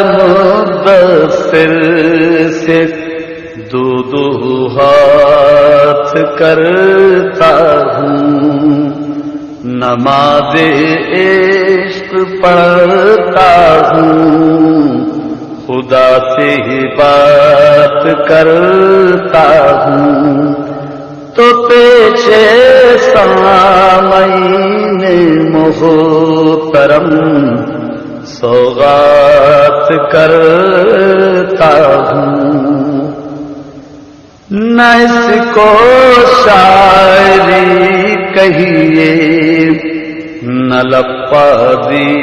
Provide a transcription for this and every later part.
مدثر سے دو دو ہاتھ کرتا ہوں، نماز عشق پڑھتا ہوں، خدا سے بات کرتا ہوں، تو پیچھے سامعین محترم سوغات کرتا ہوں۔ نہ اس کو شاعری کہیے، نہ لفظی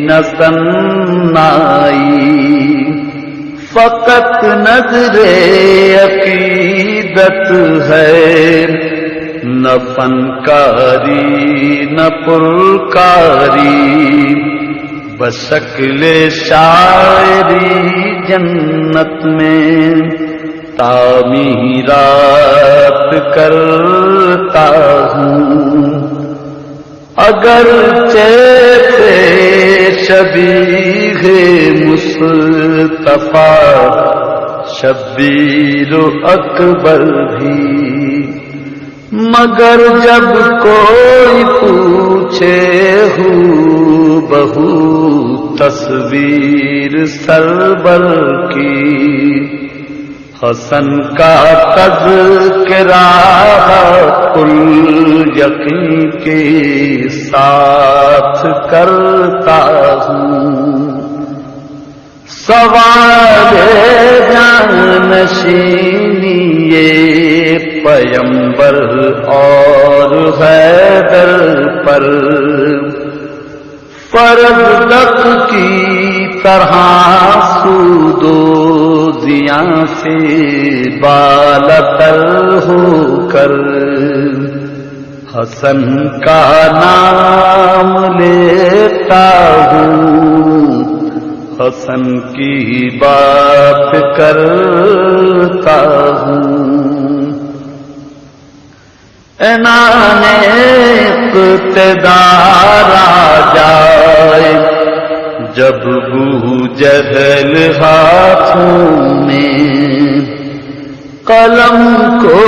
نہ سنائی، فقط نظر عقیدت ہے، نہ فنکاری نہ پرکاری، بشکل شاعری جنت میں تعمیرات کرتا ہوں، اگرچہ شبیہ مصطفیٰ شبیر اکبر بھی، مگر جب کوئی پوچھے ہو بہو تصویر سرور کی، حسن کا تذکرہ کل یقین کے ساتھ کرتا ہوں، سوال جانشینی یہ پیمبر اور حیدر پر، فرض دق کی طرح سود و زیاں سے بالاتر ہو کر، حسن کا نام لیتا ہوں، حسن کی بات کرتا ہوں۔ عنان اقتدار آ جائے جب بو جہل ہاتھوں میں، قلم کو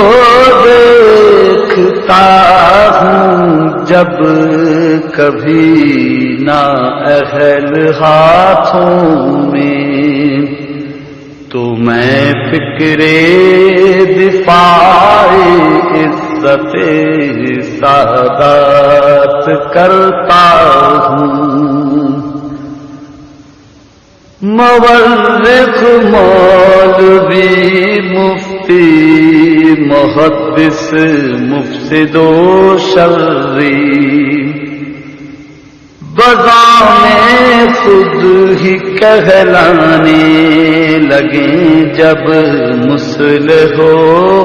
دیکھتا ہوں جب کبھی نااہل ہاتھوں میں، تو میں فکر دفاع عزت سادات کرتا ہوں، مورخ مولوی مفتی محدث مفسد و شرری، بزام خود ہی کہلانے لگے جب مصلح و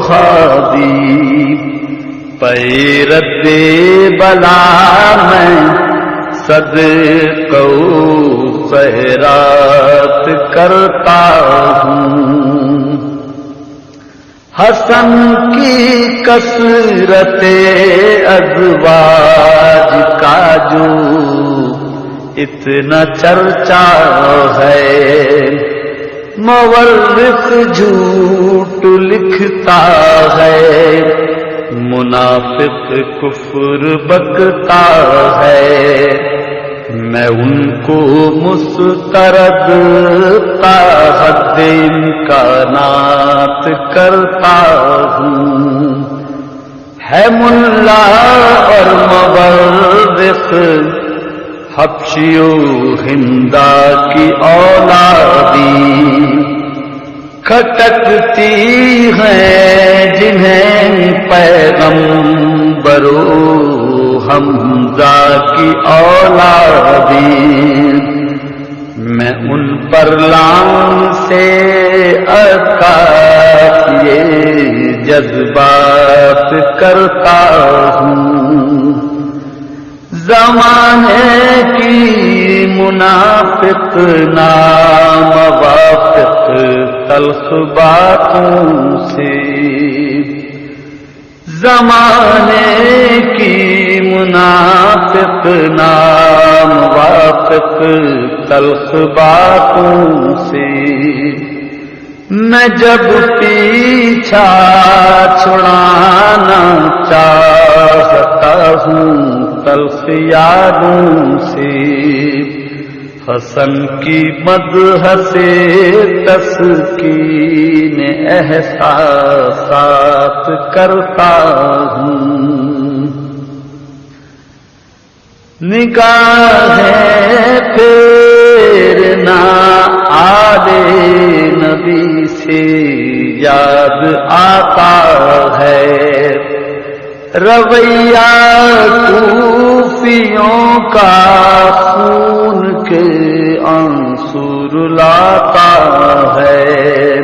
ہادی، پیرد بلا میں صدقہ و خیرات کرتا ہوں، حسن کی کثرت ازواج کا جو اتنا چرچا ہے، مورخ جھوٹ لکھتا ہے، منافق کفر بکتا ہے، میں ان کو مسترد تا حد امکانات کرتا ہوں، ہے ملا اور مورخ حبشی و ہندا کی اولادی، کھٹکتی ہیں جنہیں پیغمبر و حمزہ کی اولادی، میں ان پر لام سے عکاسیے جذبات کرتا ہوں، زمانے کی منافق ناموافق تلخ باتوں سے، زمانے کی منافق نام واقف تلخ باتوں سے میں جب پیچھا چھڑانا چاہتا ہوں تلخ یادوں سے حسن کی مدح سے تسکین احساسات کرتا ہوں نگاہیں پھیرنا آلے نبی سے یاد آتا ہے رویہ کوفیوں کا خون کے آنسو لاتا ہے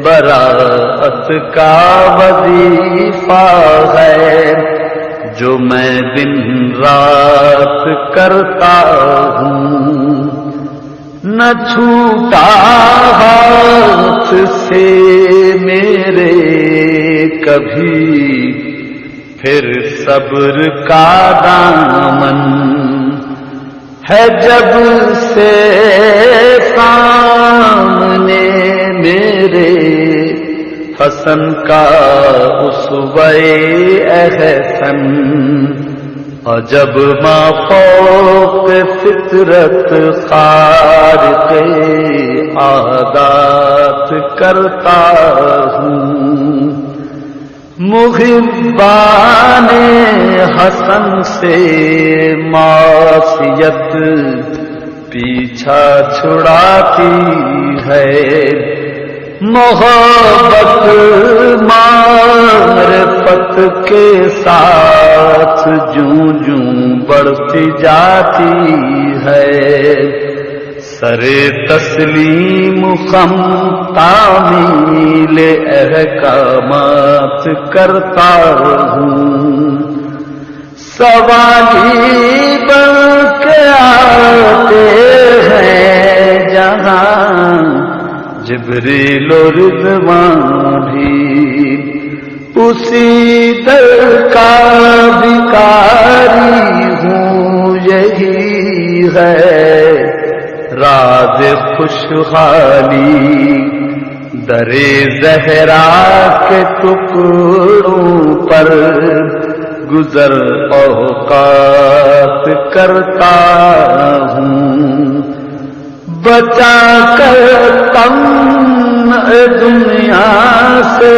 براءت کا وظیفہ ہے جو میں دن رات کرتا ہوں نہ چھوٹا ہاتھ سے میرے کبھی پھر صبر کا دامن ہے جب سے سامنے میرے حسن کا اسوہ احسن عجب ما فوق فطرت خارق عادات کرتا ہوں محبان حسن سے معصیت پیچھا چھڑاتی ہے محبت معرفت کے ساتھ جوں جوں بڑھتی جاتی ہے سرے تسلیم خم تعمیل احکامات کرتا ہوں سوالی بن کے آتے ہیں جہاں جبریل و رضوان بھی اسی در کا بھکاری ہوں یہی ہے راز خوشحالی در زہرا کے ٹکڑوں پر گزر اوقات کرتا ہوں بچا کر طمع دنیا سے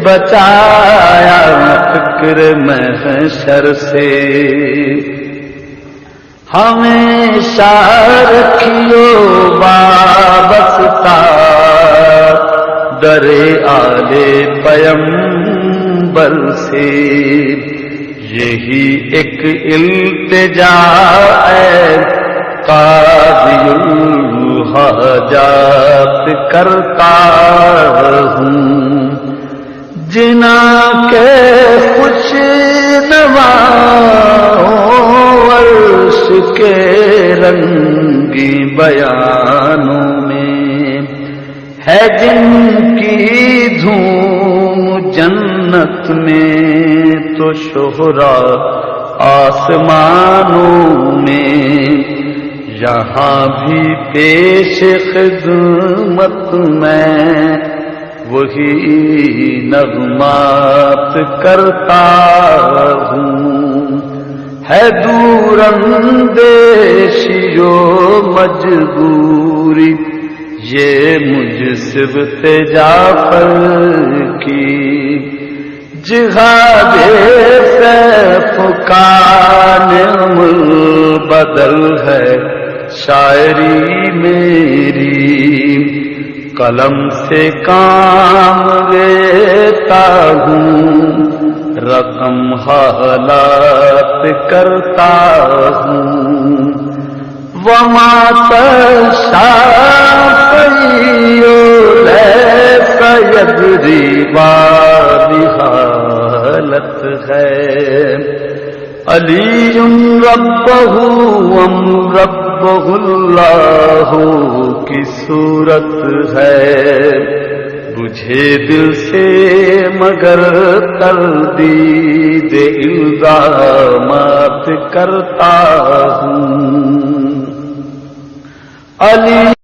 بچایا فکر محشر سے ہمیشہ رکھیو وابستہ در آل پیمبر سے یہی ایک التجا ہے قاضی الحاجات کرتا ہوں جنا کے خوش نواؤں عرش کے رنگی بیانوں میں ہے جن کی دھوم جنت میں تو شہرا آسمانوں میں یہاں بھی پیش خدمت میں وہی نغمات کرتا ہوں ہے دور اندیشی و مجبوری یہ مجھ صبت جعفر کی جہاد سیف کا نعم بدل ہے شاعری میری قلم سے کام لیتا ہوں رقم حالات کرتا ہوں وما تشاءون لیس یدری والی حالت ہے علی ربہ ام ربہ اللہ کی صورت ہے تجھے دل سے مگر تردید الزامات کرتا ہوں علی